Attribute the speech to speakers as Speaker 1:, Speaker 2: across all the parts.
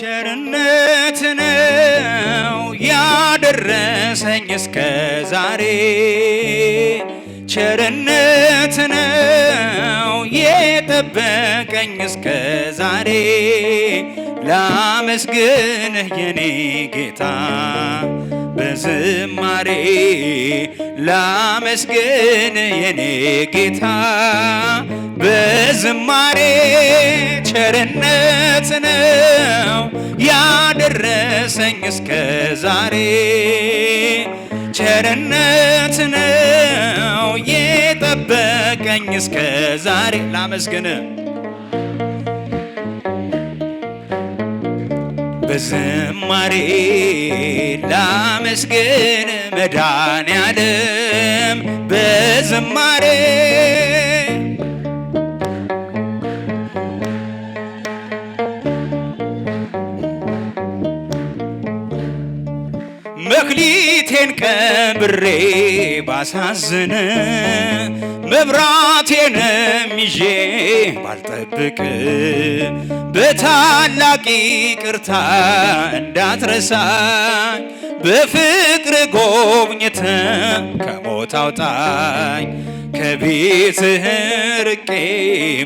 Speaker 1: ቸርነት ነው ያደረሰኝ እስከ ዛሬ ቸርነት ነው የጠበቀኝ እስከ ዛሬ ላመስግንህ የኔ ጌታ በዝማሬ ላመስግንህ የኔ ጌታ በዝማሬ ቸርነት ነው ያደረሰኝ እስከ ዛሬ ቸርነት ነው የጠበቀኝ እስከ ዛሬ ላመስግንህ በዝማሬ ላመስግን መድኃኔዓለም በዝማሬ መክሊቴን ቀብሬ ባሳዝን መብራቴንም ይዤ ባልጠብቅ በታላቅ ይቅርታ እንዳትረሳኝ በፍቅር ጎብኝተ ከሞት አውጣኝ ከቤትህ ርቄ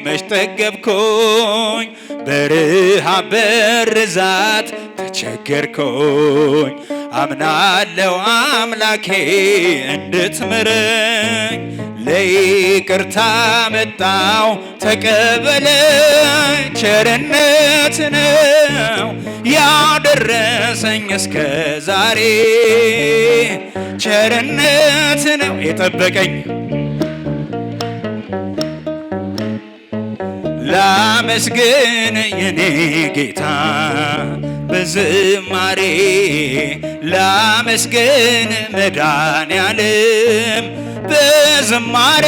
Speaker 1: መች ጠገብኩኝ በረሃብ በርዛት ተቸገርኩኝ አምናለው አምላኬ እንድትምረኝ ለይቅርታ መጣው ተቀበለኝ ቸርነት ነው ያደረሰኝ እስከ ዛሬ ቸርነት ነው የጠበቀኝ ላመስግን የኔ ጌታ በዝማሬ ላመስግን መድኃኔዓለም በዝማሬ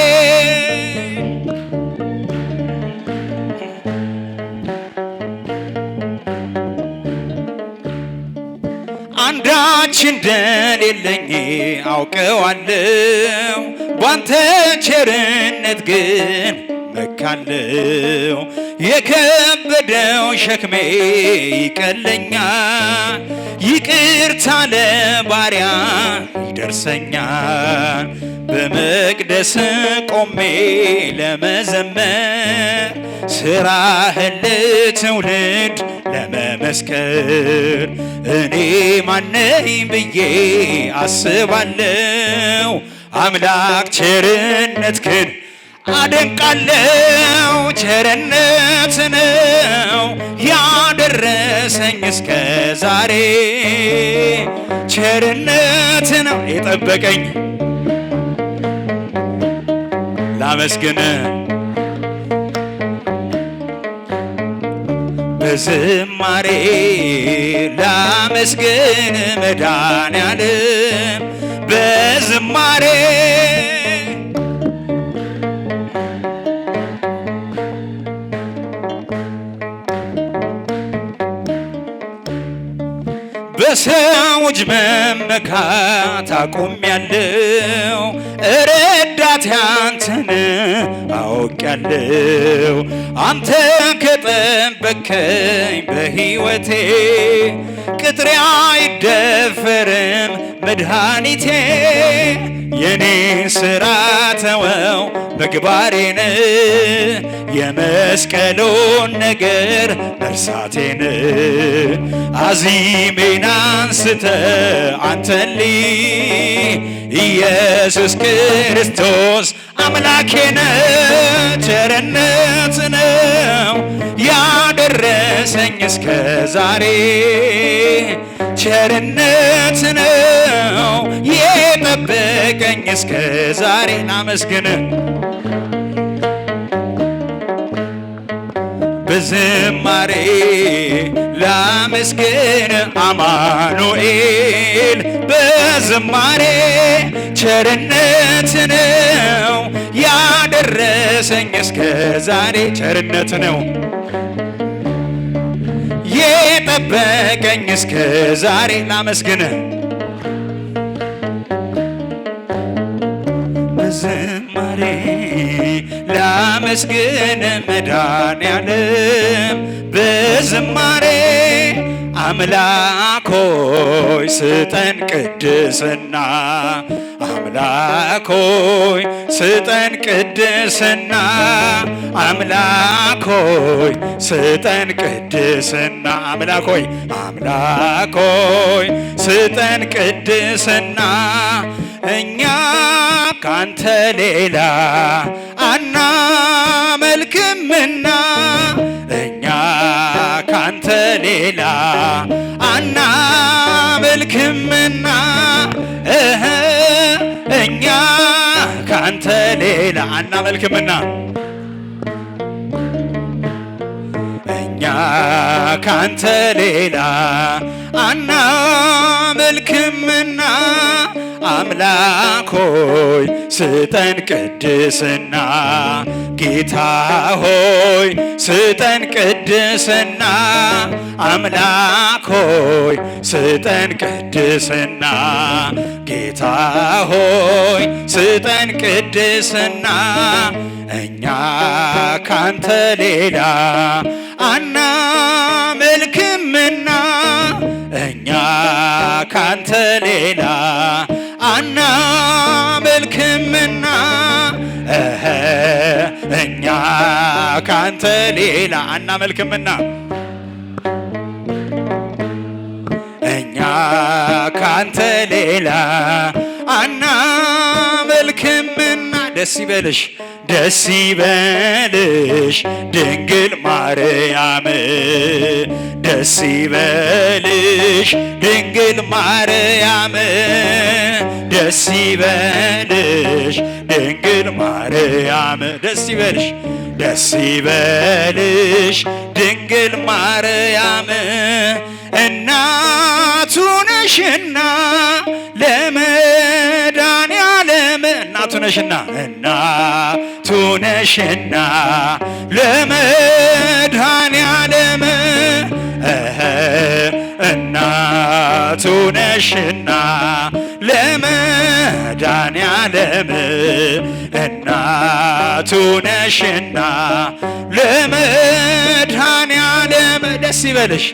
Speaker 1: አንዳች እንደሌለኝ አውቀዋለሁ ባንተ ቸርነት ግን መካለው የከበደው ሸክሜ ይቀለኛል ይቅርታ ለባሪያ ይደርሰኛል በመቅደስ ቆሜ ለመዘመር ስራህን ለትውልድ ለመመስከር እኔ ማነኝ ብዬ አስባለው አምላክ ቸርነትህን አደንቃለው ቸርነት ነው ያደረሰኝ እስከ ዛሬ ቸርነት ነው የጠበቀኝ ላመስግን በዝማሬ ላመስግን መድኃኔዓለም በዝማሬ በሰዎች መመካት አቁሜያለሁ ረዳቴ አንተን አውቄያለሁ አንተ ከጠበቅከኝ በሕይወቴ ቅጥሬ አይደፈርም መድኃኒቴ የኔን ሥራ ተወው ምግባሬን የመስቀሉን ነገር መርሳቴን አዚሜን አንስተ አንተን ኢየሱስ ክርስቶስ አምላኬን ቸርነት ነው ያደረሰኝ እስከ ዛሬ ቸርነት ነው የጠበቀኝ እስከ ዛሬ ላመስግን በዝማሬ ላመስግን አማኑኤል በዝማሬ ቸርነት ነው ያደረሰኝ እስከ ዛሬ ቸርነት ነው የጠበቀኝ እስከ ዛሬ ላመስግን በዝማሬ ላመስግን መድኃኔዓለም በዝማሬ አምላክ ሆይ ስጠን ቅድስና አምላክ ሆይ ስጠን ቅድስና አምላክ ሆይ ስጠን ቅድስና አምላክ ሆይ አምላክ ሆይ ስጠን ቅድስና እኛ ካንተ ሌላ አናመልክምና እኛ ካንተ ሌላ አናመልክምና እኛ ካንተ ሌላ አናመልክምና እኛ ካንተ ሌላ አናመልክምና አምላክ ሆይ ስጠን ቅድስና ጌታ ሆይ ስጠን ቅድስና አምላክ ሆይ ስጠን ቅድስና ጌታ ሆይ ስጠን ቅድስና እኛ ካንተ ሌላ አናመልክምና እኛ ካንተ ሌላ አናመልክምና እኛ ካንተ ሌላ አናመልክምና እኛ ካንተ ሌላ አናመልክምና ደስ ይበልሽ ደስ ይበልሽ ድንግል ማርያም ደስ ይበልሽ ድንግል ማርያም ደስ ይበልሽ ድንግል ማርያም ደስ ይበልሽ ደስ ይበልሽ ድንግል ማርያም እናቱ ነሽና ለመድኃኔዓለም እናቱ ነሽና እናቱ ነሽና ለመድኃኔዓለም እናቱ ነሽና ለመድኃኔዓለም እናቱ ነሽና ለመድኃኔዓለም ደስ ይበልሽ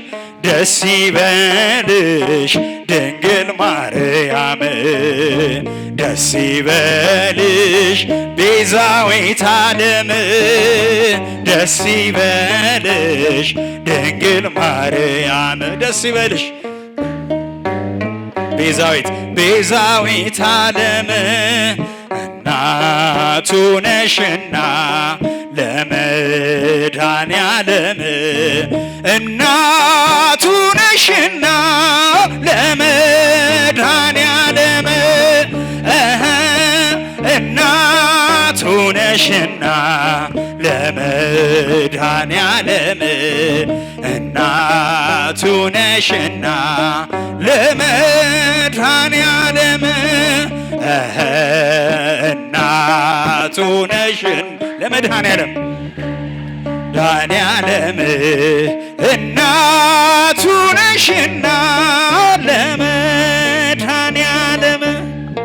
Speaker 1: ደስ ይበልሽ ድንግል ማርያም ደስ ይበልሽ ቤዛዊተ ዓለም ደስ ይበልሽ ድንግል ማርያም ደስ ይበልሽ ቤዛዊተ ዓለም እናቱ ነሽና ለመድኃኔዓለም እናቱ ነሽና ለመድኃኔዓለም እናቱ ነሽና ለመድኃኔዓለም እናቱ ነሽና ለመድኃኔዓለም እናቱ ነሽን ለመድኃኔዓለም መድኃኔዓለም እናቱ ነሽና